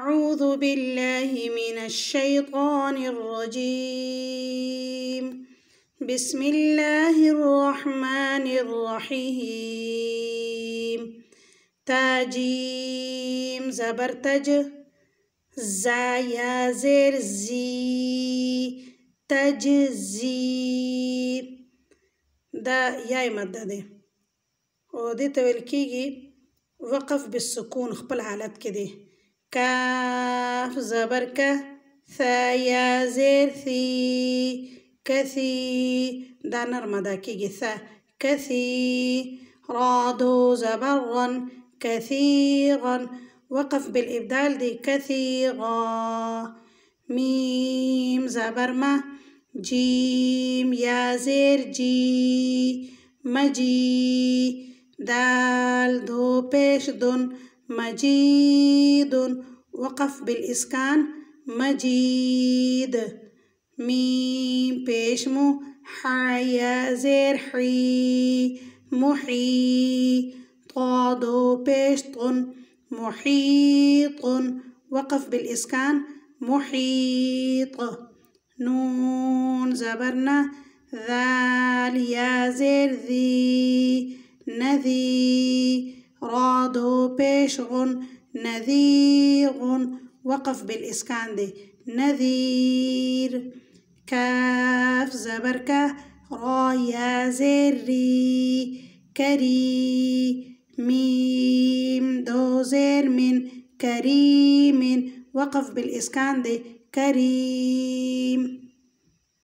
أعوذ بالله من الشيطان الرجيم. بسم الله الرحمن الرحيم. تاجيم زبر تج، زا يا زير زي، تجزي. دا ياي مادة دي ودي تويلكيجي وقف بالسكون خبل حالات كده. كاف زبر كه، ثا يا زير ثي، كثي. دا نرمدا كيجي ثا كثي. رادو زبر رن، كثيرا. وقف بالإبدال دي كثيرا. ميم زبر ما، جيم يا زير جي، مجي. دال دو بيش دن، مجيد. وقف بالإسكان مجيد. ميم بيش مو، حيا زير حي، محي. طادو بيش طن، محيط. وقف بالإسكان محيط. نون زبرنا، ذال يا زير ذي، نذي. رادو بيشغن، نذير. وقف بالإسكان دي نذير. كاف زبركة، را يا زير ري، كري. ميم دو زير من، كريم. وقف بالإسكان دي كريم.